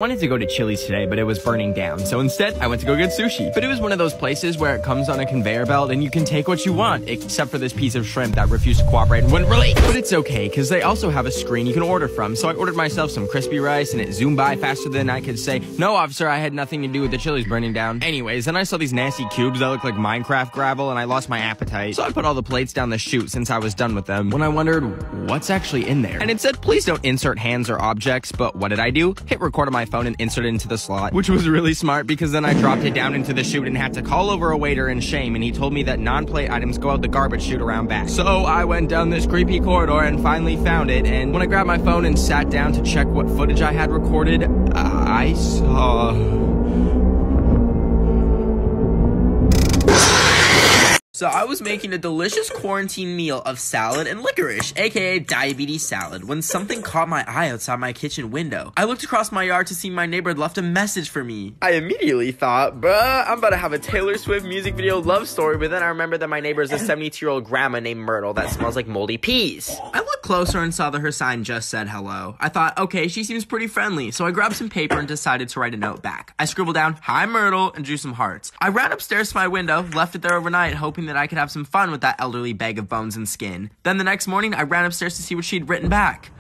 Wanted to go to Chili's today, but it was burning down, so instead I went to go get sushi. But it was one of those places where it comes on a conveyor belt and you can take what you want, except for this piece of shrimp that refused to cooperate and wouldn't release. But it's okay, because they also have a screen you can order from, so I ordered myself some crispy rice and it zoomed by faster than I could say, "No, officer, I had nothing to do with the Chili's burning down." Anyways, then I saw these nasty cubes that look like Minecraft gravel and I lost my appetite, so I put all the plates down the chute since I was done with them, when I wondered what's actually in there. And it said, please don't insert hands or objects, but what did I do? Hit record on my phone and insert it into the slot, which was really smart because then I dropped it down into the chute and had to call over a waiter in shame, and he told me that non-plate items go out the garbage chute around back. So I went down this creepy corridor and finally found it, and when I grabbed my phone and sat down to check what footage I had recorded, I saw... So I was making a delicious quarantine meal of salad and licorice, aka diabetes salad, when something caught my eye outside my kitchen window. I looked across my yard to see my neighbor had left a message for me. I immediately thought, bruh, I'm about to have a Taylor Swift music video love story, but then I remembered that my neighbor is a 72-year-old grandma named Myrtle that smells like moldy peas. I looked closer and saw that her sign just said hello. I thought, okay, she seems pretty friendly, so I grabbed some paper and decided to write a note back. I scribbled down, "Hi Myrtle," and drew some hearts. I ran upstairs to my window, left it there overnight, hoping that I could have some fun with that elderly bag of bones and skin. Then the next morning, I ran upstairs to see what she'd written back.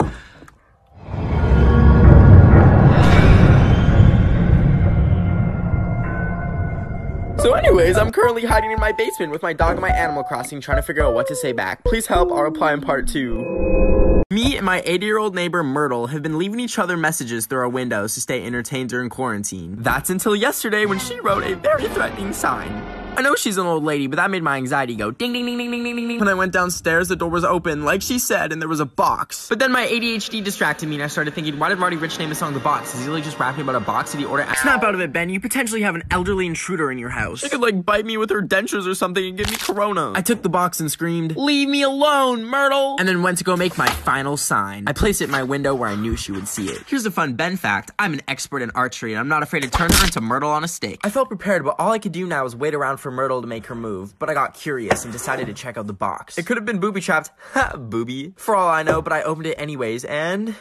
So anyways, I'm currently hiding in my basement with my dog and my Animal Crossing trying to figure out what to say back. Please help, I'll reply in part 2. Me and my 80-year-old neighbor Myrtle have been leaving each other messages through our windows to stay entertained during quarantine. That's until yesterday when she wrote a very threatening sign. I know she's an old lady, but that made my anxiety go ding ding ding ding ding ding ding. When I went downstairs, the door was open, like she said, and there was a box. But then my ADHD distracted me, and I started thinking, why did Roddy Ricch name the song The Box? Is he really just rapping about a box? Did he order? Snap out of it, Ben. You potentially have an elderly intruder in your house. She could, like, bite me with her dentures or something and give me corona. I took the box and screamed, "Leave me alone, Myrtle!" And then went to go make my final sign. I placed it in my window where I knew she would see it. Here's a fun Ben fact. I'm an expert in archery, and I'm not afraid to turn her into Myrtle on a stake. I felt prepared, but all I could do now was wait around for Myrtle to make her move. But I got curious and decided to check out the box. It could have been booby-trapped. Ha, booby. For all I know, but I opened it anyways, and...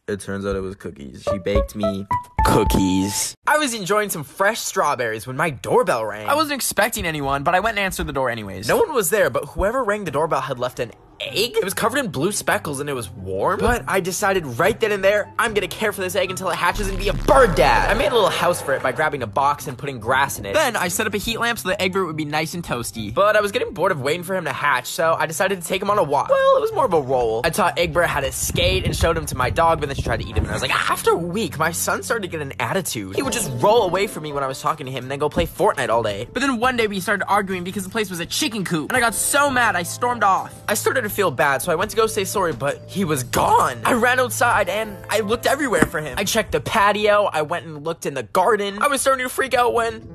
it turns out it was cookies. She baked me cookies. I was enjoying some fresh strawberries when my doorbell rang. I wasn't expecting anyone, but I went and answered the door anyways. No one was there, but whoever rang the doorbell had left an egg? It was covered in blue speckles and it was warm. But I decided right then and there, I'm gonna care for this egg until it hatches and be a bird dad. I made a little house for it by grabbing a box and putting grass in it. Then I set up a heat lamp so the egg root would be nice and toasty. But I was getting bored of waiting for him to hatch, so I decided to take him on a walk. Well, it was more of a roll. I taught Egbert how to skate and showed him to my dog, but then she tried to eat him, and I was like, after a week, my son started to get an attitude. He would just roll away from me when I was talking to him and then go play Fortnite all day. But then one day we started arguing because the place was a chicken coop, and I got so mad I stormed off. I started to feel bad, so I went to go say sorry, but he was gone. I ran outside and I looked everywhere for him. I checked the patio, I went and looked in the garden. I was starting to freak out when...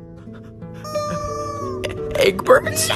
Egbert?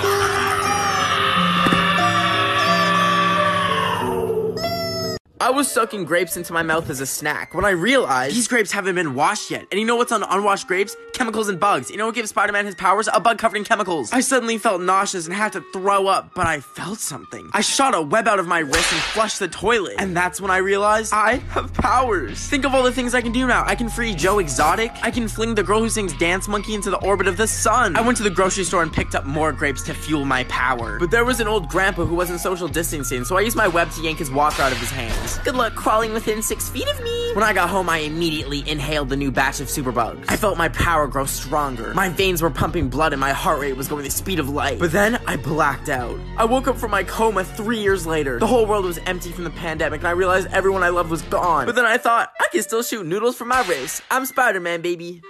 I was sucking grapes into my mouth as a snack when I realized these grapes haven't been washed yet. And you know what's on unwashed grapes? Chemicals and bugs. You know what gives Spider-Man his powers? A bug covered in chemicals. I suddenly felt nauseous and had to throw up, but I felt something. I shot a web out of my wrist and flushed the toilet. And that's when I realized I have powers. Think of all the things I can do now. I can free Joe Exotic. I can fling the girl who sings Dance Monkey into the orbit of the sun. I went to the grocery store and picked up more grapes to fuel my power. But there was an old grandpa who wasn't social distancing, so I used my web to yank his water out of his hands. Good luck crawling within 6 feet of me. When I got home, I immediately inhaled the new batch of superbugs. I felt my power grow stronger. My veins were pumping blood and my heart rate was going the speed of light. But then I blacked out. I woke up from my coma 3 years later. The whole world was empty from the pandemic and I realized everyone I loved was gone. But then I thought, I can still shoot noodles from my wrist. I'm Spider-Man, baby.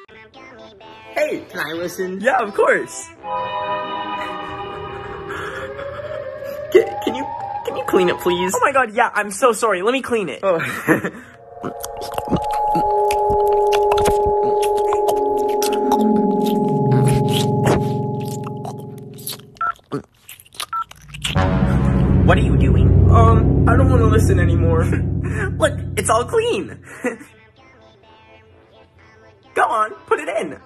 Hey, can I listen? Yeah, of course. Can you clean it, please? Oh my god, yeah, I'm so sorry. Let me clean it. Oh. What are you doing? I don't want to listen anymore. Look, it's all clean. Go on, put it in.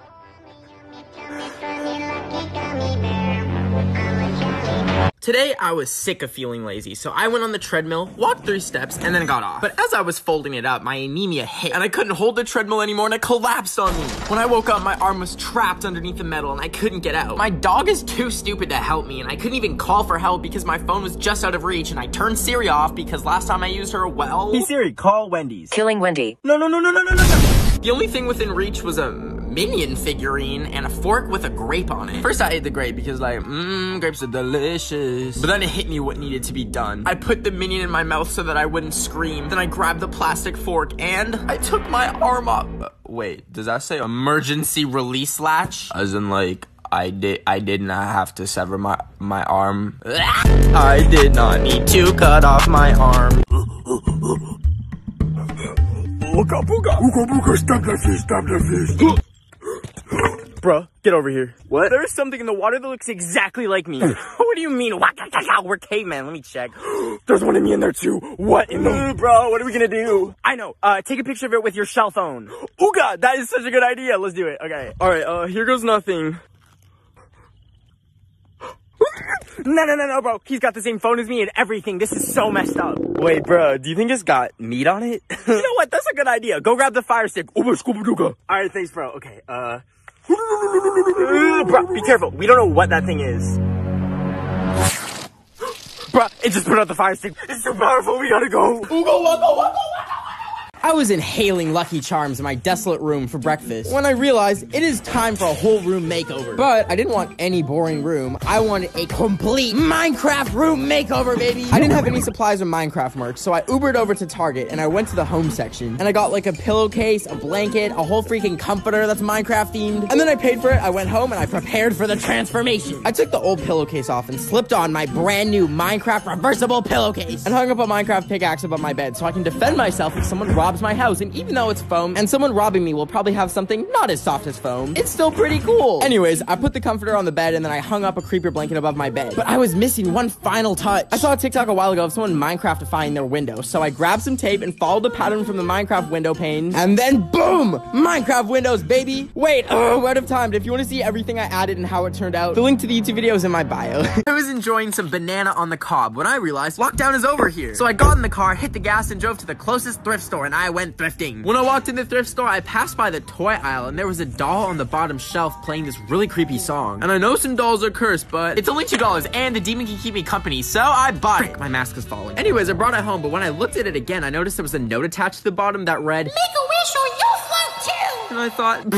Today, I was sick of feeling lazy, so I went on the treadmill, walked 3 steps, and then got off. But as I was folding it up, my anemia hit, and I couldn't hold the treadmill anymore, and it collapsed on me. When I woke up, my arm was trapped underneath the metal, and I couldn't get out. My dog is too stupid to help me, and I couldn't even call for help because my phone was just out of reach, and I turned Siri off because last time I used her, well... Hey Siri, call Wendy's. Killing Wendy. No. The only thing within reach was a Minion figurine and a fork with a grape on it. First I ate the grape because like, grapes are delicious. But then it hit me what needed to be done. I put the Minion in my mouth so that I wouldn't scream. Then I grabbed the plastic fork and I took my arm off. Wait, does that say emergency release latch? As in like, I did not have to sever my arm. I did not need to cut off my arm. Ooga booga, stop the fish. Bruh, get over here. What? There is something in the water that looks exactly like me. What do you mean? We're cavemen. Let me check. There's one of me in there too. What in the... Bro, what are we gonna do? I know. Take a picture of it with your cell phone. Ooga, that is such a good idea. Let's do it. Okay. Alright, here goes nothing. No, bro. He's got the same phone as me and everything. This is so messed up. Wait, bro. Do you think it's got meat on it? You know what? That's a good idea. Go grab the fire stick. Alright, thanks, bro. Okay, bro, be careful. We don't know what that thing is. Bro, it just put out the fire stick. It's so powerful. We gotta go. Waka. I was inhaling Lucky Charms in my desolate room for breakfast when I realized it is time for a whole room makeover. But I didn't want any boring room. I wanted a complete Minecraft room makeover, baby. I didn't have any supplies of Minecraft merch, so I Ubered over to Target and I went to the home section. And I got like a pillowcase, a blanket, a whole freaking comforter that's Minecraft themed. And then I paid for it, I went home and I prepared for the transformation. I took the old pillowcase off and slipped on my brand new Minecraft reversible pillowcase and hung up a Minecraft pickaxe above my bed so I can defend myself if someone robs my house. And even though it's foam and someone robbing me will probably have something not as soft as foam, it's still pretty cool. Anyways, I put the comforter on the bed and then I hung up a creeper blanket above my bed. But I was missing one final touch. I saw a TikTok a while ago of someone Minecraftifying their window, so I grabbed some tape and followed the pattern from the Minecraft window pane, and then boom! Minecraft windows, baby! Wait, we're out of time. If you want to see everything I added and how it turned out, the link to the YouTube video is in my bio. I was enjoying some banana on the cob when I realized lockdown is over here. So I got in the car, hit the gas, and drove to the closest thrift store, and I went thrifting. When I walked in the thrift store, I passed by the toy aisle, and there was a doll on the bottom shelf playing this really creepy song. And I know some dolls are cursed, but it's only $2, and the demon can keep me company, so I bought it. My mask is falling. Anyways, I brought it home, but when I looked at it again, I noticed there was a note attached to the bottom that read, "Make a wish or you'll float too!" And I thought,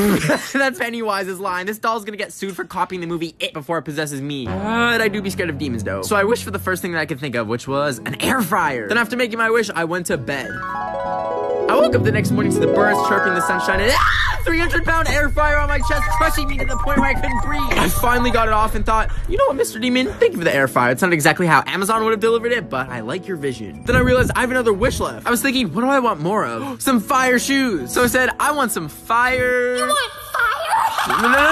that's Pennywise's line. This doll's gonna get sued for copying the movie It before it possesses me. But I do be scared of demons, though. So I wished for the first thing that I could think of, which was an air fryer. Then after making my wish, I went to bed. I woke up the next morning to the birds chirping, the sunshine, and 300-pound air fryer on my chest, crushing me to the point where I couldn't breathe. I finally got it off and thought, you know what, Mr. Demon? Thank you for the air fryer. It's not exactly how Amazon would have delivered it, but I like your vision. Then I realized I have another wish left. I was thinking, what do I want more of? Some fire shoes. So I said, I want some fire. You want fire? No.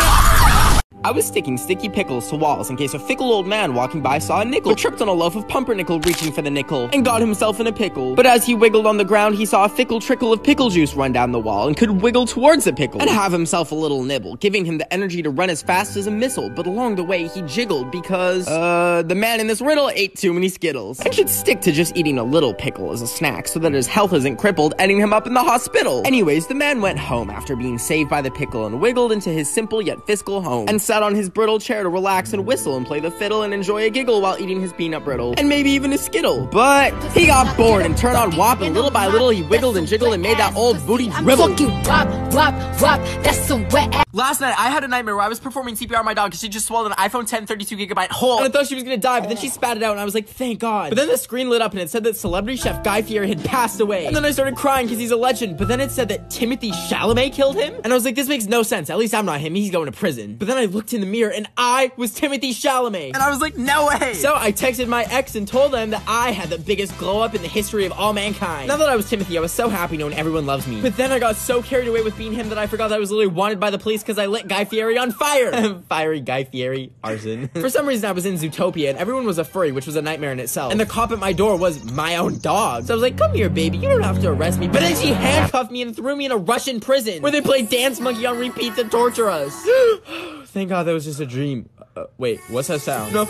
I was sticking sticky pickles to walls in case a fickle old man walking by saw a nickel, but tripped on a loaf of pumpernickel reaching for the nickel, and got himself in a pickle. But as he wiggled on the ground, he saw a fickle trickle of pickle juice run down the wall, and could wiggle towards the pickle, and have himself a little nibble, giving him the energy to run as fast as a missile. But along the way, he jiggled because, the man in this riddle ate too many Skittles, and should stick to just eating a little pickle as a snack, so that his health isn't crippled, ending him up in the hospital. Anyways, the man went home after being saved by the pickle, and wiggled into his simple yet fiscal home, and sat on his brittle chair to relax and whistle and play the fiddle and enjoy a giggle while eating his peanut brittle, and maybe even a Skittle. But he got bored and turned on WAP, and little by little he wiggled and jiggled and made that old booty dribble. That's some wet ass. Last night I had a nightmare where I was performing CPR on my dog because she just swallowed an iPhone 10 32GB whole, and I thought she was gonna die, but then she spat it out and I was like, thank God. But then the screen lit up and it said that celebrity chef Guy Fieri had passed away, and then I started crying because he's a legend. But then it said that Timothy Chalamet killed him, and I was like, this makes no sense. At least I'm not him. He's going to prison. But then I looked in the mirror and I was Timothy Chalamet, and I was like, no way. So I texted my ex and told them that I had the biggest glow up in the history of all mankind. Now that I was Timothy, I was so happy knowing everyone loves me. But then I got so carried away with being him that I forgot that I was literally wanted by the police because I lit Guy Fieri on fire. Fiery Guy Fieri, arson. For some reason I was in Zootopia and everyone was a furry, which was a nightmare in itself. And the cop at my door was my own dog. So I was like, come here, baby, you don't have to arrest me. But then she handcuffed me and threw me in a Russian prison where they played Dance Monkey on repeat to torture us. Thank God that was just a dream. Wait, what's that sound? No.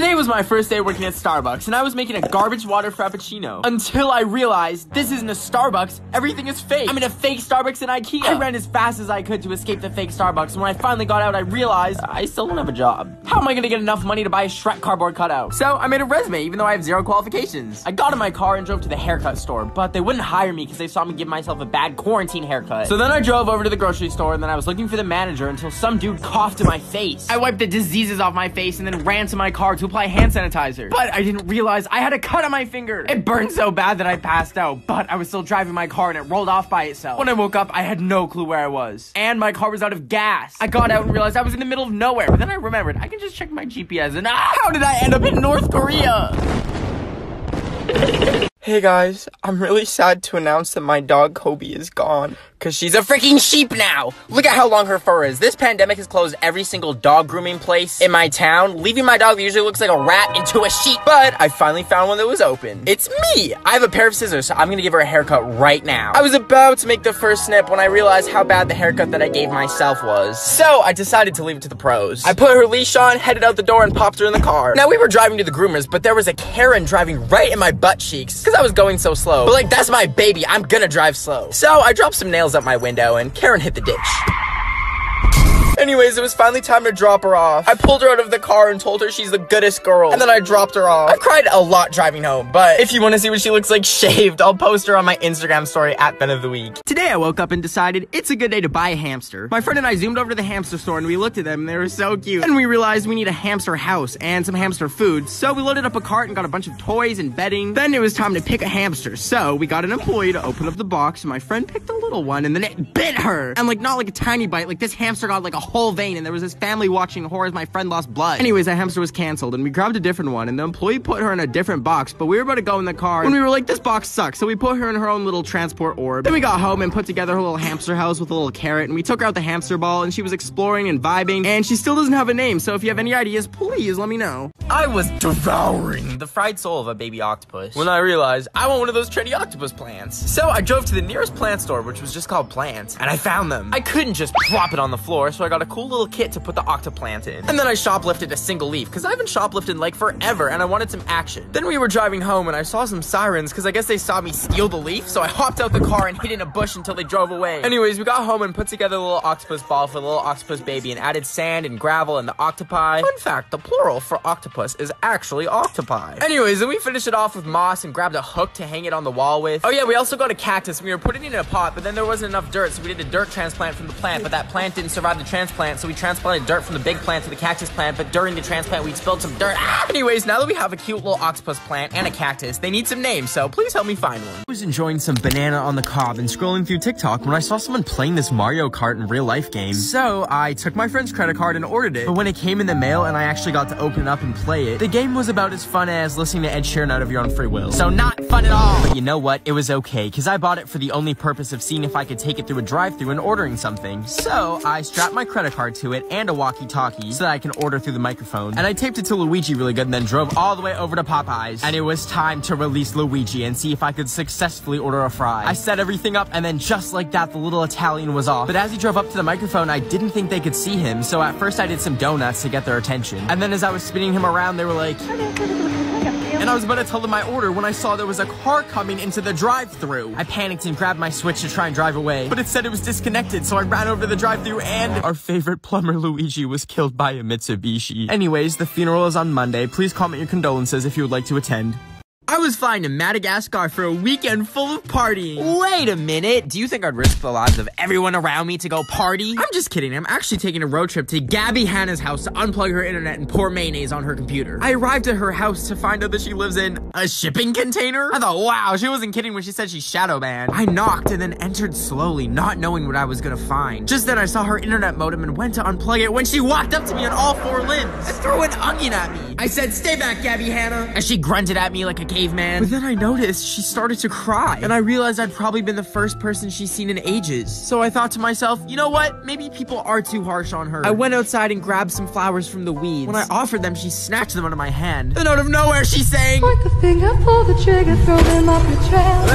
Today was my first day working at Starbucks, and I was making a garbage water frappuccino. Until I realized this isn't a Starbucks, everything is fake. I'm in a fake Starbucks in IKEA. I ran as fast as I could to escape the fake Starbucks, and when I finally got out, I realized I still don't have a job. How am I gonna get enough money to buy a Shrek cardboard cutout? So I made a resume, even though I have 0 qualifications. I got in my car and drove to the haircut store, but they wouldn't hire me because they saw me give myself a bad quarantine haircut. So then I drove over to the grocery store, and then I was looking for the manager until some dude coughed in my face. I wiped the diseases off my face and then ran to my car to apply hand sanitizer. But I didn't realize I had a cut on my finger. It burned so bad that I passed out, but I was still driving my car and it rolled off by itself. When I woke up, I had no clue where I was. And my car was out of gas. I got out and realized I was in the middle of nowhere, but then I remembered I can just check my GPS and how did I end up in North Korea? Hey guys, I'm really sad to announce that my dog Kobe is gone. Cause she's a freaking sheep now. Look at how long her fur is. This pandemic has closed every single dog grooming place in my town, leaving my dog that usually looks like a rat into a sheep. But I finally found one that was open. It's me. I have a pair of scissors, so I'm gonna give her a haircut right now. I was about to make the first snip when I realized how bad the haircut that I gave myself was. So I decided to leave it to the pros. I put her leash on, headed out the door, and popped her in the car. Now we were driving to the groomers, but there was a Karen driving right in my butt cheeks because I was going so slow. But like, that's my baby. I'm gonna drive slow. So I dropped some nails out my window and Karen hit the ditch. Anyways, it was finally time to drop her off. I pulled her out of the car and told her she's the goodest girl, and then I dropped her off. I cried a lot driving home, but if you want to see what she looks like shaved, I'll post her on my Instagram story at Ben of the Week. Today I woke up and decided it's a good day to buy a hamster. My friend and I zoomed over to the hamster store and we looked at them and they were so cute. And we realized we need a hamster house and some hamster food, so we loaded up a cart and got a bunch of toys and bedding. Then it was time to pick a hamster, so we got an employee to open up the box and my friend picked a little one and then it bit her. And like, not like a tiny bite, like this hamster got like a whole vein and there was this family watching horror as my friend lost blood. Anyways, that hamster was canceled and we grabbed a different one and the employee put her in a different box, but we were about to go in the car when we were like, this box sucks, so we put her in her own little transport orb. Then we got home and put together her little hamster house with a little carrot and we took her out the hamster ball and she was exploring and vibing and she still doesn't have a name, so if you have any ideas, please let me know. I was devouring the fried soul of a baby octopus when I realized I want one of those trendy octopus plants. So I drove to the nearest plant store, which was just called Plants, and I found them. I couldn't just plop it on the floor, so I got a cool little kit to put the octoplant in. And then I shoplifted a single leaf, because I haven't shoplifted in like forever, and I wanted some action. Then we were driving home, and I saw some sirens, because I guess they saw me steal the leaf, so I hopped out the car and hid in a bush until they drove away. Anyways, we got home and put together a little octopus ball for the little octopus baby, and added sand and gravel and the octopi. Fun fact, the plural for octopus is actually octopi. Anyways, then we finished it off with moss and grabbed a hook to hang it on the wall with. Oh yeah, we also got a cactus, and we were putting it in a pot, but then there wasn't enough dirt, so we did a dirt transplant from the plant, but that plant didn't survive the transplant, so we transplanted dirt from the big plant to the cactus plant, but during the transplant we spilled some dirt. Anyways, now that we have a cute little octopus plant and a cactus, they need some names, so please help me find one. I was enjoying some banana on the cob and scrolling through TikTok when I saw someone playing this Mario Kart in real life game. So I took my friend's credit card and ordered it, but when it came in the mail and I actually got to open it up and play it, the game was about as fun as listening to Ed Sheeran out of your own free will. So not fun at all. But you know what? It was okay, because I bought it for the only purpose of seeing if I could take it through a drive-thru and ordering something. So I strapped my credit card to it and a walkie-talkie so that I can order through the microphone. And I taped it to Luigi really good and then drove all the way over to Popeyes. And it was time to release Luigi and see if I could successfully order a fry. I set everything up and then just like that, the little Italian was off. But as he drove up to the microphone, I didn't think they could see him. So at first I did some donuts to get their attention. And then as I was spinning him around, they were like... And I was about to tell them my order when I saw there was a car coming into the drive-thru. I panicked and grabbed my Switch to try and drive away, but it said it was disconnected, so I ran over to the drive-thru and our favorite plumber Luigi was killed by a Mitsubishi. Anyways, the funeral is on Monday. Please comment your condolences if you would like to attend. I was flying to Madagascar for a weekend full of partying. Wait a minute, do you think I'd risk the lives of everyone around me to go party? I'm just kidding, I'm actually taking a road trip to Gabby Hannah's house to unplug her internet and pour mayonnaise on her computer. I arrived at her house to find out that she lives in a shipping container? I thought, wow, she wasn't kidding when she said she's shadow banned. I knocked and then entered slowly, not knowing what I was gonna find. Just then I saw her internet modem and went to unplug it when she walked up to me on all four limbs and threw an onion at me. I said, "Stay back, Gabby Hannah," as she grunted at me like a caveman. But then I noticed she started to cry, and I realized I'd probably been the first person she's seen in ages. So I thought to myself, you know what? Maybe people are too harsh on her. I went outside and grabbed some flowers from the weeds. When I offered them, she snatched them out of my hand. Then out of nowhere, she sang, "Point the finger, pull the trigger, throw them up your trail."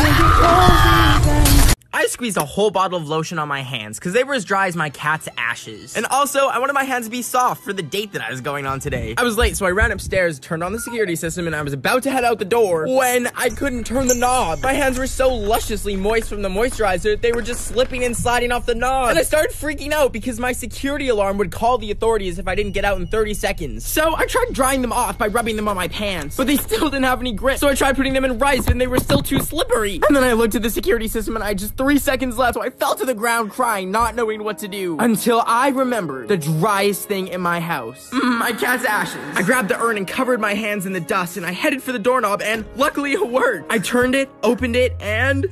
I I squeezed a whole bottle of lotion on my hands because they were as dry as my cat's ashes. And also, I wanted my hands to be soft for the date that I was going on today. I was late, so I ran upstairs, turned on the security system, and I was about to head out the door when I couldn't turn the knob. My hands were so lusciously moist from the moisturizer, they were just slipping and sliding off the knob. And I started freaking out because my security alarm would call the authorities if I didn't get out in 30 seconds. So I tried drying them off by rubbing them on my pants, but they still didn't have any grip. So I tried putting them in rice, and they were still too slippery. And then I looked at the security system, and I had just 3 seconds left, so I fell to the ground crying, not knowing what to do. Until I remembered the driest thing in my house. My cat's ashes. I grabbed the urn and covered my hands in the dust, and I headed for the doorknob, and luckily it worked. I turned it, opened it, and...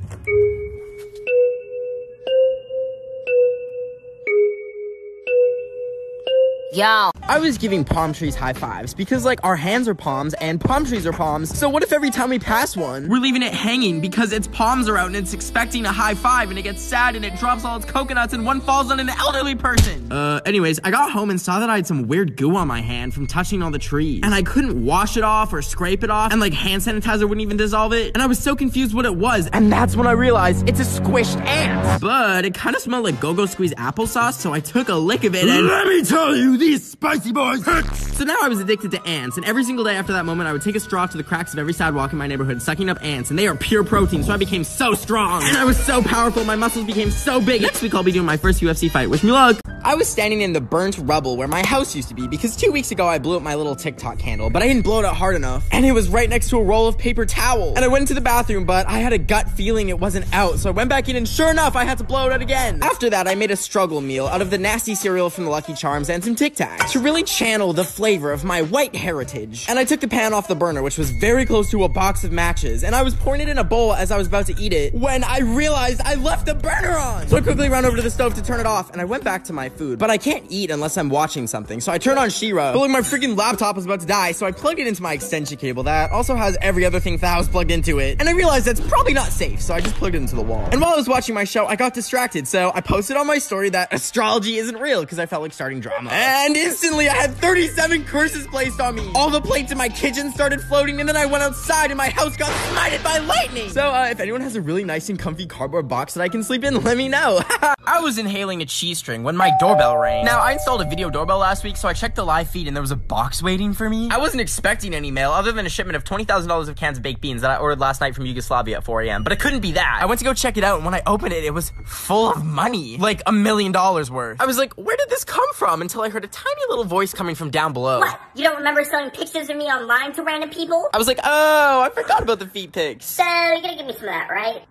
Yo. I was giving palm trees high fives because, like, our hands are palms and palm trees are palms. So what if every time we pass one, we're leaving it hanging because its palms are out and it's expecting a high five and it gets sad and it drops all its coconuts and one falls on an elderly person? Anyways, I got home and saw that I had some weird goo on my hand from touching all the trees. And I couldn't wash it off or scrape it off, and like hand sanitizer wouldn't even dissolve it. And I was so confused what it was, and that's when I realized it's a squished ant. But it kind of smelled like Go-Go Squeeze applesauce, so I took a lick of it and let me tell you, these spicy boys hurt. So now I was addicted to ants, and every single day after that moment, I would take a straw to the cracks of every sidewalk in my neighborhood, sucking up ants, and they are pure protein, so I became so strong. And I was so powerful, my muscles became so big. Next week, I'll be doing my first UFC fight. Wish me luck. I was standing in the burnt rubble where my house used to be because 2 weeks ago I blew up my little TikTok candle, but I didn't blow it out hard enough, and it was right next to a roll of paper towel. And I went into the bathroom, but I had a gut feeling it wasn't out, so I went back in, and sure enough, I had to blow it out again. After that, I made a struggle meal out of the nasty cereal from the Lucky Charms and some Tic Tacs to really channel the flavor of my white heritage. And I took the pan off the burner, which was very close to a box of matches, and I was pouring it in a bowl as I was about to eat it when I realized I left the burner on. So I quickly ran over to the stove to turn it off, and I went back to my food, but I can't eat unless I'm watching something, so I turned on She-Ra, but like my freaking laptop was about to die, so I plugged it into my extension cable that also has every other thing that was plugged into it, and I realized that's probably not safe, so I just plugged it into the wall. And while I was watching my show, I got distracted, so I posted on my story that astrology isn't real because I felt like starting drama. And instantly I had 37 curses placed on me. All the plates in my kitchen started floating, and then I went outside and my house got smited by lightning. So if anyone has a really nice and comfy cardboard box that I can sleep in, let me know. I was inhaling a cheese string when my doorbell rang. Now, I installed a video doorbell last week, so I checked the live feed and there was a box waiting for me. I wasn't expecting any mail other than a shipment of $20,000 of cans of baked beans that I ordered last night from Yugoslavia at 4 a.m. But it couldn't be that. I went to go check it out, and when I opened it, it was full of money. Like $1 million worth. I was like, where did this come from? Until I heard a tiny little voice coming from down below. What? You don't remember selling pictures of me online to random people? I was like, oh, I forgot about the feet pics. So, you're gonna give me some of that, right?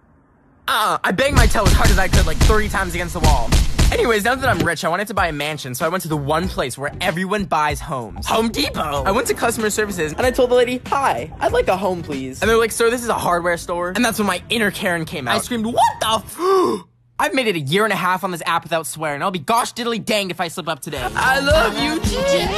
I banged my toe as hard as I could like 30 times against the wall. Anyways, now that I'm rich, I wanted to buy a mansion, so I went to the one place where everyone buys homes. Home Depot! I went to customer services, and I told the lady, hi, I'd like a home, please. And they're like, sir, this is a hardware store. And that's when my inner Karen came out. I screamed, what the f- I've made it 1.5 years on this app without swearing. I'll be gosh diddly danged if I slip up today. I love you, Jesus!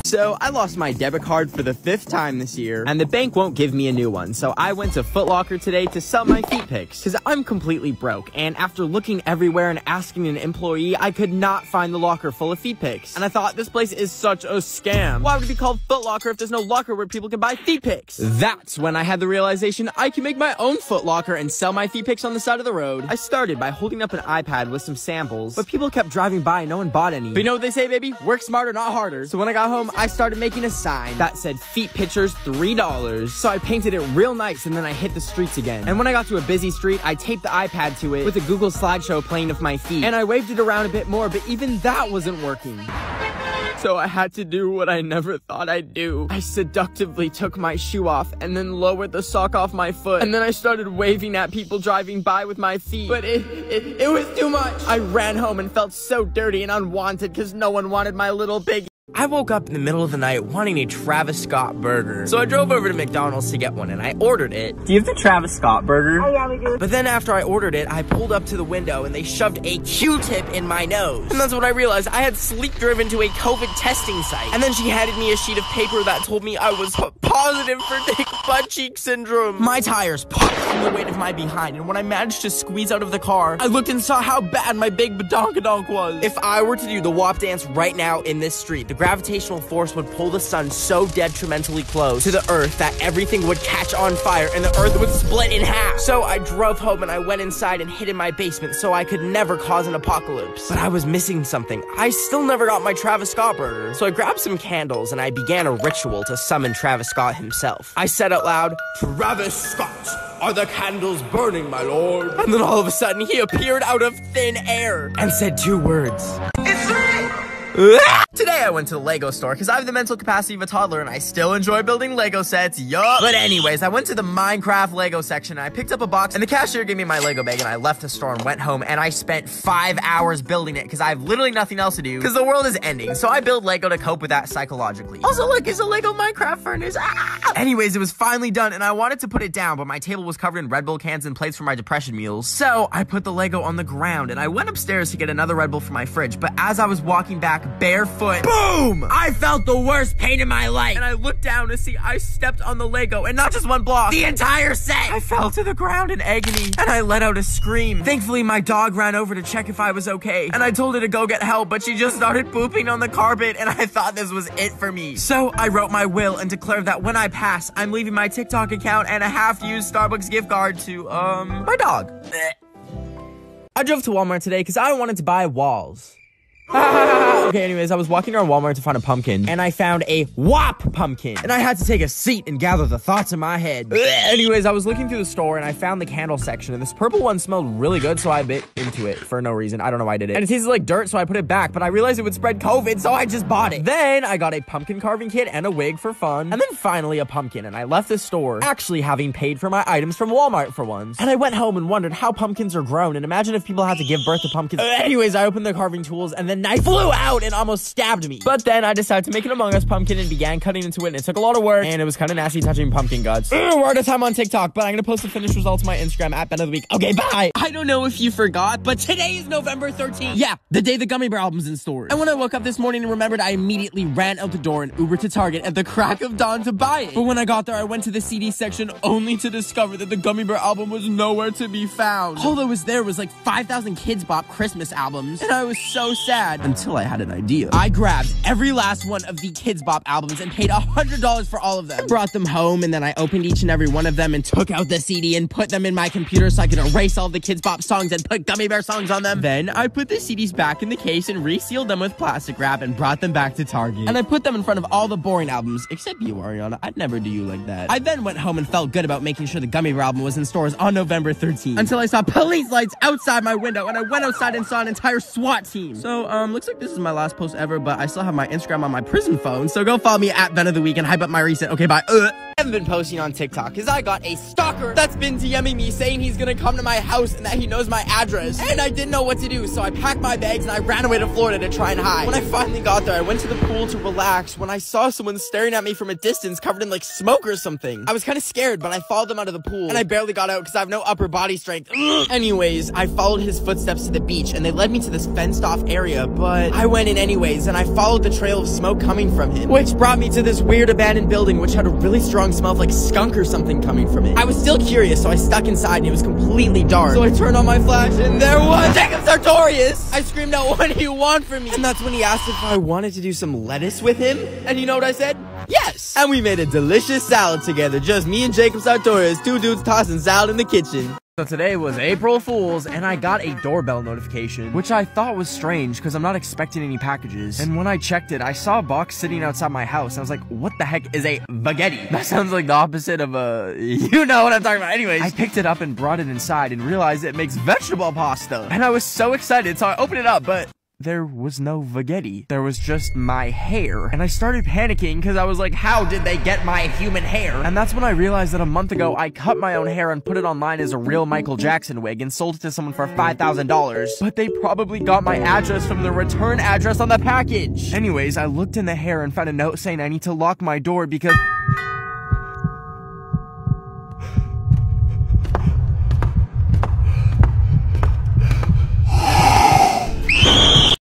So I lost my debit card for the 5th time this year, and the bank won't give me a new one. So I went to Foot Locker today to sell my feet pics, because I'm completely broke. And after looking everywhere and asking an employee, I could not find the locker full of feet pics. And I thought, this place is such a scam. Why would it be called Foot Locker if there's no locker where people can buy feet pics? That's when I had the realization I can make my own Foot Locker and sell my feet pics on the side of the road. I started by holding up an iPad with some samples, but people kept driving by and no one bought any. But you know what they say, baby? Work smarter, not harder. So when I got home, I started making a sign that said feet pictures $3. So I painted it real nice, and then I hit the streets again. And when I got to a busy street, I taped the iPad to it with a Google slideshow playing of my feet. And I waved it around a bit more, but even that wasn't working. So I had to do what I never thought I'd do. I seductively took my shoe off and then lowered the sock off my foot. And then I started waving at people driving by with my feet. But it was too much. I ran home and felt so dirty and unwanted because no one wanted my little piggy. I woke up in the middle of the night wanting a Travis Scott burger. So I drove over to McDonald's to get one, and I ordered it. Do you have the Travis Scott burger? Oh, yeah, we do. But then after I ordered it, I pulled up to the window, and they shoved a Q-tip in my nose. And that's when I realized I had sleep driven to a COVID testing site. And then she handed me a sheet of paper that told me I was positive for thick butt cheek syndrome. My tires popped from the weight of my behind, and when I managed to squeeze out of the car, I looked and saw how bad my big badonkadonk was. If I were to do the WAP dance right now in this street, the gravitational force would pull the sun so detrimentally close to the earth that everything would catch on fire and the earth would split in half. So I drove home and I went inside and hid in my basement so I could never cause an apocalypse. But I was missing something. I still never got my Travis Scott burger. So I grabbed some candles and I began a ritual to summon Travis Scott himself. I said out loud, "Travis Scott, are the candles burning, my lord?" And then all of a sudden, he appeared out of thin air and said 2 words. "It's me!" Today I went to the Lego store because I have the mental capacity of a toddler and I still enjoy building Lego sets, yup. But anyways, I went to the Minecraft Lego section and I picked up a box and the cashier gave me my Lego bag and I left the store and went home and I spent 5 hours building it because I have literally nothing else to do because the world is ending. So I build Lego to cope with that psychologically. Also, look, it's a Lego Minecraft furnace. Anyways, it was finally done and I wanted to put it down, but my table was covered in Red Bull cans and plates for my depression meals. So I put the Lego on the ground and I went upstairs to get another Red Bull for my fridge. But as I was walking back barefoot, boom! I felt the worst pain in my life. And I looked down to see I stepped on the Lego and not just one block, the entire set. I fell to the ground in agony and I let out a scream. Thankfully, my dog ran over to check if I was okay. And I told her to go get help, but she just started pooping on the carpet and I thought this was it for me. So I wrote my will and declared that when I pass, I'm leaving my TikTok account and a half-used Starbucks gift card to, my dog. I drove to Walmart today because I wanted to buy walls. Okay, anyways, I was walking around Walmart to find a pumpkin, and I found a WAP pumpkin, and I had to take a seat and gather the thoughts in my head. Anyways, I was looking through the store, and I found the candle section, and this purple one smelled really good, so I bit into it for no reason. I don't know why I did it. And it tasted like dirt, so I put it back, but I realized it would spread COVID, so I just bought it. Then I got a pumpkin carving kit and a wig for fun, and then finally a pumpkin, and I left the store, actually having paid for my items from Walmart for once. And I went home and wondered how pumpkins are grown, and imagine if people had to give birth to pumpkins. Anyways, I opened the carving tools, and then knife flew out and almost stabbed me. But then I decided to make an Among Us pumpkin and began cutting into it, and it took a lot of work, and it was kind of nasty touching pumpkin guts. We're out of time on TikTok, but I'm gonna post the finished results on my Instagram at Ben of the Week. Okay, bye! I don't know if you forgot, but today is November 13th. Yeah, the day the Gummy Bear album's in stores. And when I woke up this morning and remembered, I immediately ran out the door and Ubered to Target at the crack of dawn to buy it. But when I got there, I went to the CD section only to discover that the Gummy Bear album was nowhere to be found. All that was there was like 5,000 Kids Bop Christmas albums, and I was so sad until I had an idea. I grabbed every last one of the Kids Bop albums and paid $100 for all of them. I brought them home and then I opened each and every one of them and took out the CD and put them in my computer so I could erase all the Kids Bop songs and put Gummy Bear songs on them. Then I put the CDs back in the case and resealed them with plastic wrap and brought them back to Target. And I put them in front of all the boring albums, except you, Ariana. I'd never do you like that. I then went home and felt good about making sure the Gummy Bear album was in stores on November 13th. Until I saw police lights outside my window and I went outside and saw an entire SWAT team. So, looks like this is my last post ever, but I still have my Instagram on my prison phone, so go follow me at Ben of the Week and hype up my recent. Okay, bye. I haven't been posting on TikTok because I got a stalker that's been DMing me saying he's gonna come to my house and that he knows my address. And I didn't know what to do, so I packed my bags and I ran away to Florida to try and hide. When I finally got there, I went to the pool to relax when I saw someone staring at me from a distance covered in like smoke or something. I was kind of scared, but I followed them out of the pool and I barely got out because I have no upper body strength. Anyways, I followed his footsteps to the beach and they led me to this fenced off area, but I went in anyways and I followed the trail of smoke coming from him, which brought me to this weird abandoned building which had a really strong smell of like skunk or something coming from it. I was still curious, so I stuck inside and it was completely dark. So I turned on my flash and there was Jacob Sartorius! I screamed out, "What do you want from me?" And that's when he asked if I wanted to do some lettuce with him. And you know what I said? Yes! And we made a delicious salad together, just me and Jacob Sartorius, 2 dudes tossing salad in the kitchen. So today was April Fool's, and I got a doorbell notification, which I thought was strange because I'm not expecting any packages. And when I checked it, I saw a box sitting outside my house. And I was like, what the heck is a baguette? That sounds like the opposite of a... You know what I'm talking about. Anyways, I picked it up and brought it inside and realized it makes vegetable pasta. And I was so excited, so I opened it up, but... there was no spaghetti. There was just my hair. And I started panicking because I was like, how did they get my human hair? And that's when I realized that a month ago, I cut my own hair and put it online as a real Michael Jackson wig and sold it to someone for $5,000. But they probably got my address from the return address on the package. Anyways, I looked in the hair and found a note saying I need to lock my door because...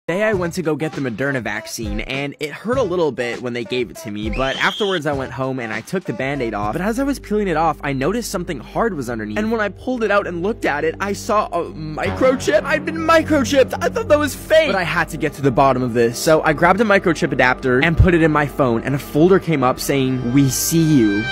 They I went to go get the Moderna vaccine, and it hurt a little bit when they gave it to me, but afterwards I went home and I took the band-aid off. But as I was peeling it off, I noticed something hard was underneath, and when I pulled it out and looked at it, I saw a microchip. I'd been microchipped. I thought that was fake, but I had to get to the bottom of this. So I grabbed a microchip adapter and put it in my phone, and a folder came up saying, "We see you."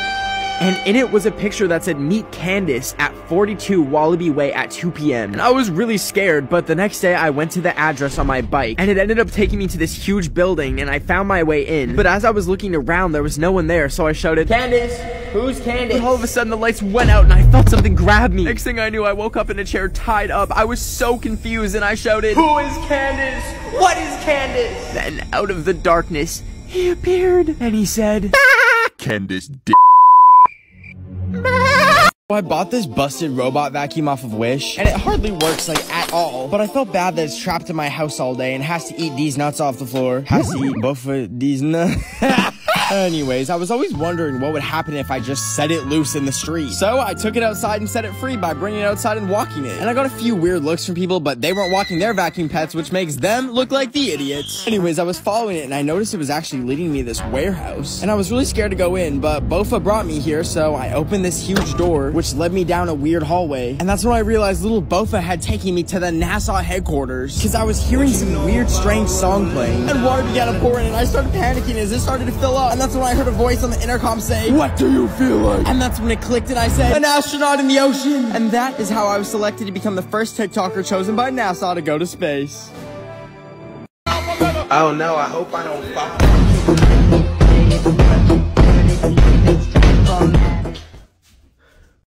And in it was a picture that said, "Meet Candace at 42 Wallaby Way at 2 p.m. And I was really scared, but the next day I went to the address on my bike, and it ended up taking me to this huge building, and I found my way in. But as I was looking around, there was no one there, so I shouted, "Candace, who's Candace?" But all of a sudden the lights went out, and I felt something grab me. Next thing I knew, I woke up in a chair tied up. I was so confused, and I shouted, "Who is Candace? What is Candace?" Then out of the darkness, he appeared, and he said, Candace D. I bought this busted robot vacuum off of Wish, and it hardly works, like, at all. But I felt bad that it's trapped in my house all day and has to eat these nuts off the floor. Has to eat both of these nuts. Anyways, I was always wondering what would happen if I just set it loose in the street. So I took it outside and set it free by bringing it outside and walking it. And I got a few weird looks from people, but they weren't walking their vacuum pets, which makes them look like the idiots. Anyways, I was following it, and I noticed it was actually leading me to this warehouse. And I was really scared to go in, but Bofa brought me here, so I opened this huge door, which led me down a weird hallway. And that's when I realized little Bofa had taken me to the NASA headquarters, because I was hearing some weird, strange song playing. And water began to pour in, and I started panicking as it started to fill up. And that's when I heard a voice on the intercom say, "What do you feel like?" And that's when it clicked, and I said, "An astronaut in the ocean." And that is how I was selected to become the first TikToker chosen by NASA to go to space. Oh no, I hope I don't fall.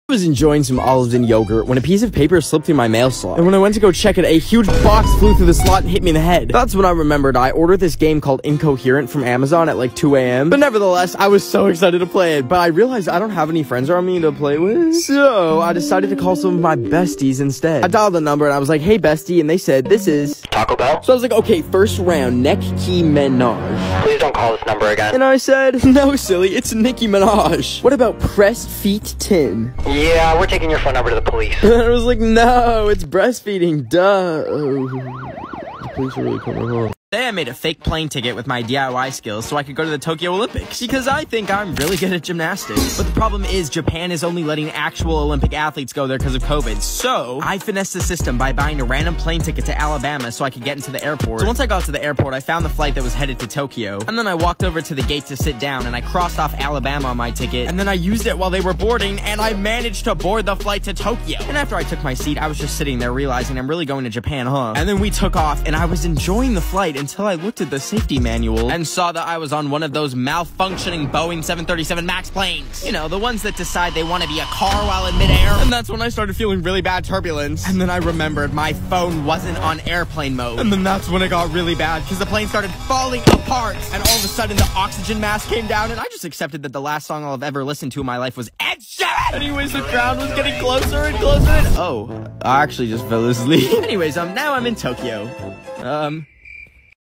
I was enjoying some olives and yogurt when a piece of paper slipped through my mail slot. And when I went to go check it, a huge box flew through the slot and hit me in the head. That's when I remembered I ordered this game called Incoherent from Amazon at like 2 a.m. But nevertheless, I was so excited to play it. But I realized I don't have any friends around me to play with. So I decided to call some of my besties instead. I dialed the number and I was like, "Hey bestie," and they said, "This is Taco Bell? So I was like, "Okay, first round, neck key Minaj." Please don't call this number again. And I said, "No, silly, it's Nicki Minaj." "What about pressed feet 10? Yeah, we're taking your phone number to the police. And I was like, "No, it's breastfeeding, duh." The police are really coming home. Today I made a fake plane ticket with my DIY skills so I could go to the Tokyo Olympics, because I think I'm really good at gymnastics. But the problem is Japan is only letting actual Olympic athletes go there because of COVID. So I finessed the system by buying a random plane ticket to Alabama so I could get into the airport. So once I got to the airport, I found the flight that was headed to Tokyo. And then I walked over to the gate to sit down, and I crossed off Alabama on my ticket. And then I used it while they were boarding, and I managed to board the flight to Tokyo. And after I took my seat, I was just sitting there realizing I'm really going to Japan, huh? And then we took off, and I was enjoying the flight until I looked at the safety manual and saw that I was on one of those malfunctioning Boeing 737 MAX planes. You know, the ones that decide they want to be a car while in midair. And that's when I started feeling really bad turbulence. And then I remembered my phone wasn't on airplane mode. And then that's when it got really bad, because the plane started falling apart. And all of a sudden the oxygen mask came down, and I just accepted that the last song I'll have ever listened to in my life was Ed Sheeran. Anyways, the crowd was getting closer and closer, and oh, I actually just fell asleep. Anyways, now I'm in Tokyo.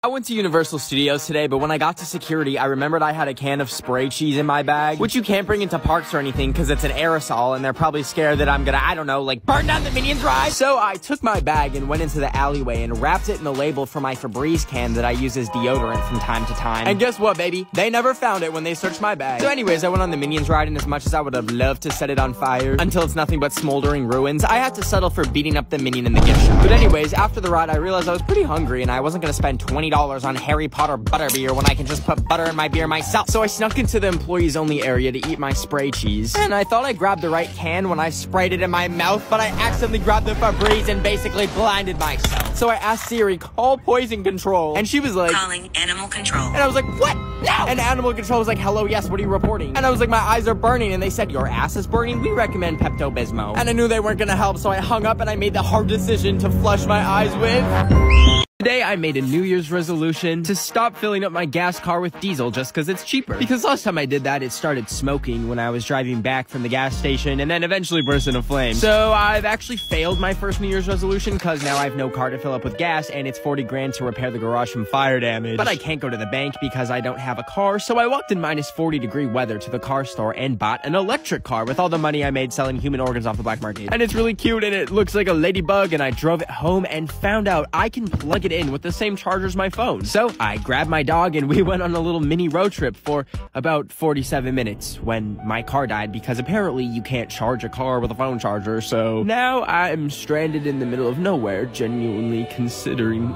I went to Universal Studios today, but when I got to security, I remembered I had a can of spray cheese in my bag, which you can't bring into parks or anything because it's an aerosol, and they're probably scared that I'm gonna, I don't know, like burn down the Minions ride. So I took my bag and went into the alleyway and wrapped it in the label for my Febreze can that I use as deodorant from time to time. And guess what, baby? They never found it when they searched my bag. So anyways, I went on the Minions ride, and as much as I would have loved to set it on fire until it's nothing but smoldering ruins, I had to settle for beating up the Minion in the gift shop. But anyways, after the ride, I realized I was pretty hungry, and I wasn't gonna spend $20 on Harry Potter butterbeer when I can just put butter in my beer myself. So I snuck into the employees only area to eat my spray cheese. And I thought I grabbed the right can when I sprayed it in my mouth, but I accidentally grabbed the Febreze and basically blinded myself. So I asked Siri, call poison control. And she was like, calling animal control. And I was like, what? No! And animal control was like, hello, yes, what are you reporting? And I was like, my eyes are burning. And they said, your ass is burning? We recommend Pepto-Bismol. And I knew they weren't gonna help, so I hung up and I made the hard decision to flush my eyes with... Today, I made a New Year's resolution to stop filling up my gas car with diesel just because it's cheaper. Because last time I did that, it started smoking when I was driving back from the gas station and then eventually burst into flames. So I've actually failed my first New Year's resolution because now I have no car to fill up with gas and it's 40 grand to repair the garage from fire damage. But I can't go to the bank because I don't have a car, so I walked in minus 40-degree weather to the car store and bought an electric car with all the money I made selling human organs off the black market. And it's really cute and it looks like a ladybug, and I drove it home and found out I can plug it it in with the same charger as my phone. So I grabbed my dog and we went on a little mini road trip for about 47 minutes when my car died, because apparently you can't charge a car with a phone charger. So now I'm stranded in the middle of nowhere, genuinely considering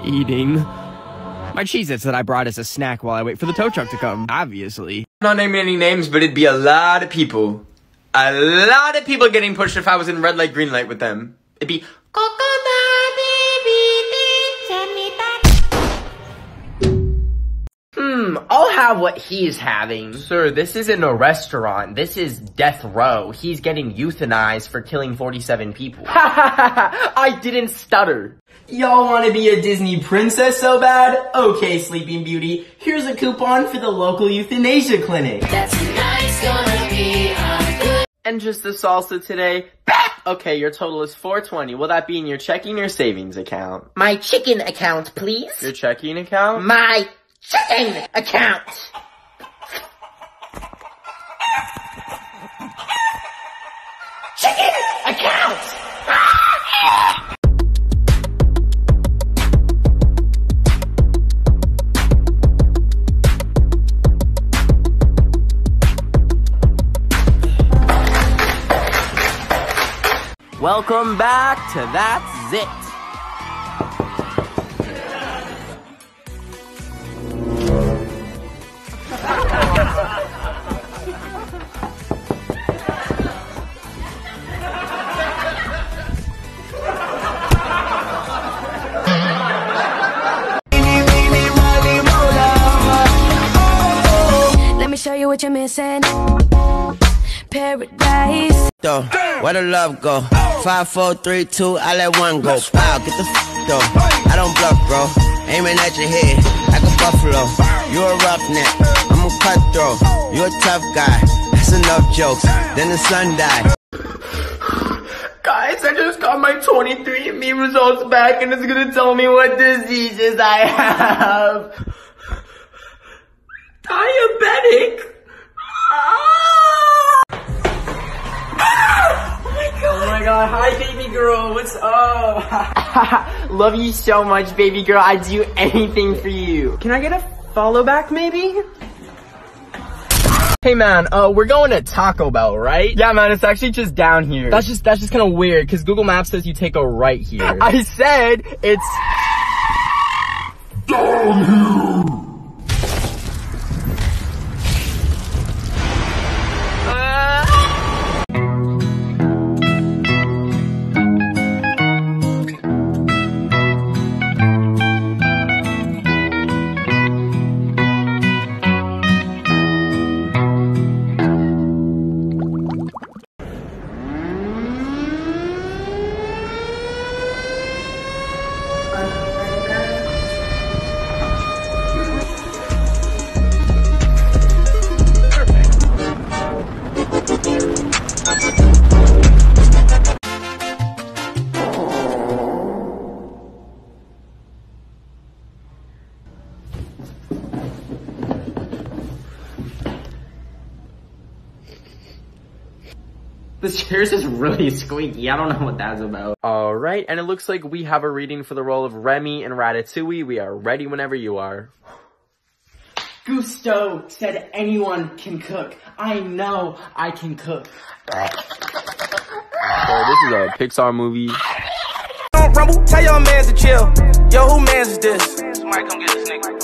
eating my Cheez-Its that I brought as a snack while I wait for the tow truck to come, obviously. I'm not naming any names, but it'd be a lot of people. A lot of people getting pushed if I was in red light, green light with them. It'd be I'll have what he's having. Sir, this isn't a restaurant. This is death row. He's getting euthanized for killing 47 people. I didn't stutter. Y'all want to be a Disney princess so bad? Okay, Sleeping Beauty, here's a coupon for the local euthanasia clinic. That's nice, gonna be good. And just the salsa today. Okay, your total is $4.20. Will that be in your checking or savings account? My chicken account, please. Your checking account? My chicken account. Chicken account. Welcome back to That's It. Let me show you what you're missing. Paradise. Though, where the love go? 5, 4, 3, 2, I let one go. Wow, get the though. I don't bluff, bro. Aiming at your head like a buffalo. You a roughneck, I'm a cutthroat. You a tough guy. That's enough jokes. Then the sun died. Guys, I just got my 23andMe results back and it's gonna tell me what diseases I have. Diabetic? Oh my god, hi baby girl, what's up? Love you so much, baby girl, I'd do anything for you. Can I get a follow back maybe? Hey man, we're going to Taco Bell, right? Yeah man, it's actually just down here. That's just kind of weird, because Google Maps says you take a right here. I said it's down here. This chair's just really squeaky. I don't know what that's about. Alright, and it looks like we have a reading for the role of Remy in Ratatouille. We are ready whenever you are. Gusto said anyone can cook. I know I can cook. So this is a Pixar movie. Don't rumble, tell your mans to chill. Yo, who mans is this? Somebody come get this nigga.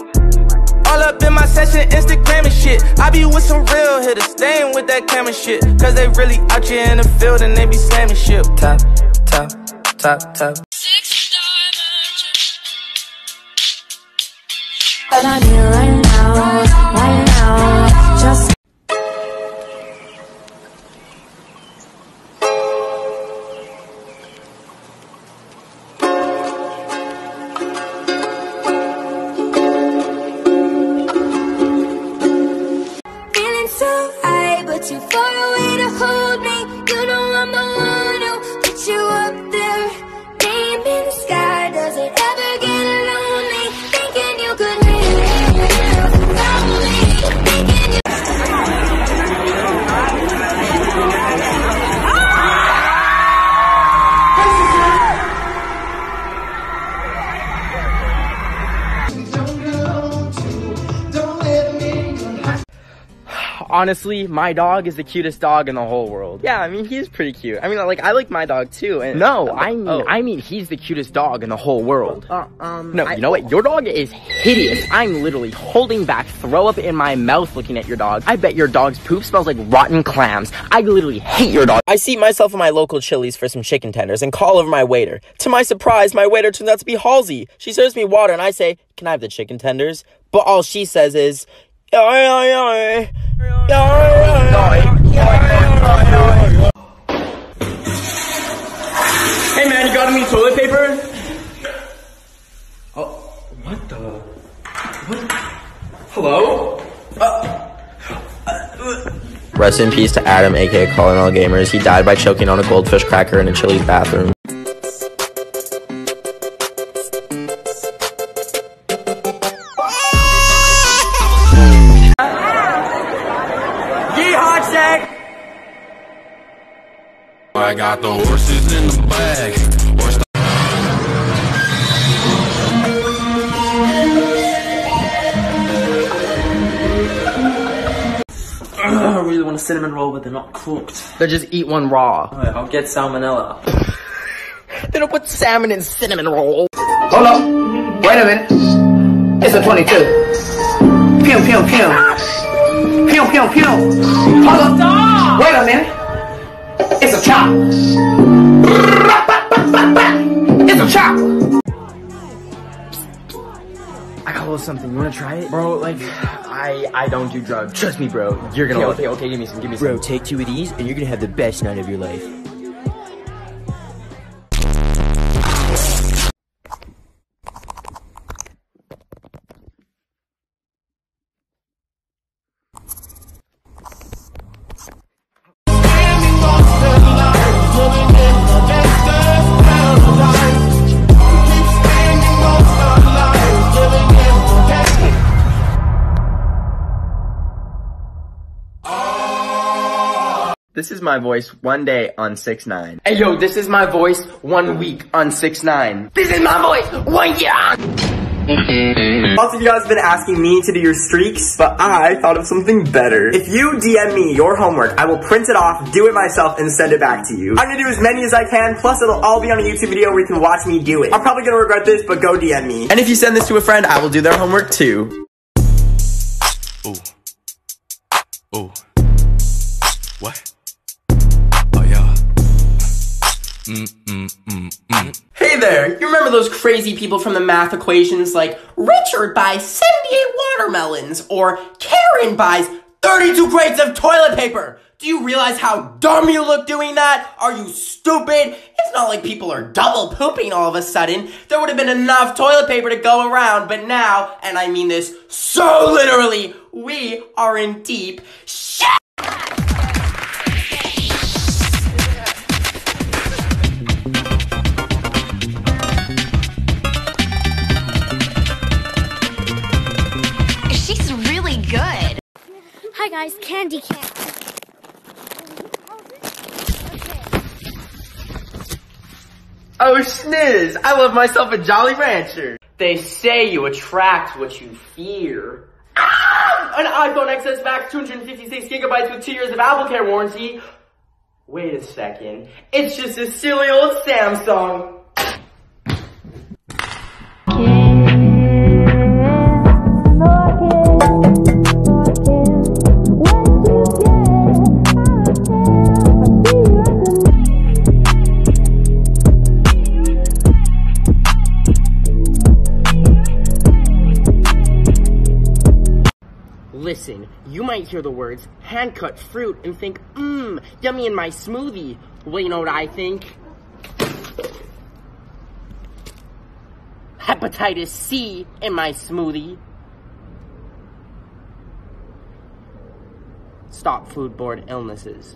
All up in my session, Instagram and shit. I be with some real hitters, they ain't with that camera shit. Cause they really out here in the field and they be slamming shit. Top, top, top, top. But I'm here right now, just feeling so high, but too far away to hold me. You know I'm the one who put you up there. Name in the sky, does it ever get lonely? Thinking you could live without me. Thinking you Honestly, my dog is the cutest dog in the whole world. Yeah, I mean, he's pretty cute. I mean, like, I like my dog too. And No, I mean he's the cutest dog in the whole world. No, You know what? Your dog is hideous. I'm literally holding back throw up in my mouth looking at your dog. I bet your dog's poop smells like rotten clams. I literally hate your dog. I seat myself in my local Chili's for some chicken tenders and call over my waiter. To my surprise, my waiter turns out to be Halsey. She serves me water and I say, "Can I have the chicken tenders?" But all she says is, "Hey man, you got any toilet paper?" Oh, what the? What? Hello? Rest in peace to Adam, aka Calling All Gamers. He died by choking on a goldfish cracker in a Chili's bathroom. I got the horses in the bag. I really want a cinnamon roll, but they're not cooked. Then just eat one raw. Alright, I'll get salmonella. They don't put salmon in cinnamon roll. Hold up. Wait a minute. It's a 22. Pew, pew, pew. Pew, pew, pew. Hold up. Stop. Wait a minute. It's a chop. It's a chop. I got a little something. You wanna try it? Bro, like, I don't do drugs. Trust me, bro. You're gonna love it. Okay, give me some, Bro, take 2 of these and you're gonna have the best night of your life. This is my voice one day on 6ix9ine. Hey yo, this is my voice 1 week on 6ix9ine. This is my voice 1 year. Lots of you guys have been asking me to do your streaks, but I thought of something better. If you DM me your homework, I will print it off, do it myself, and send it back to you. I'm gonna do as many as I can, plus it'll all be on a YouTube video where you can watch me do it. I'm probably gonna regret this, but go DM me. And if you send this to a friend, I will do their homework too. Ooh. Ooh. What? Oh yeah. Hey there, you remember those crazy people from the math equations like Richard buys 78 watermelons or Karen buys 32 crates of toilet paper? Do you realize how dumb you look doing that? Are you stupid? It's not like people are double pooping all of a sudden. There would have been enough toilet paper to go around, but now, and I mean this so literally, we are in deep shit! She's really good. Hi guys, candy can. Oh sniz, I love myself a Jolly Rancher. They say you attract what you fear. Ah! An iPhone XS Max 256 gigabytes with 2 years of AppleCare warranty. Wait a second, it's just a silly old Samsung. Listen, you might hear the words hand-cut fruit and think, yummy in my smoothie. Well, you know what I think? Hepatitis C in my smoothie. Stop foodborne illnesses.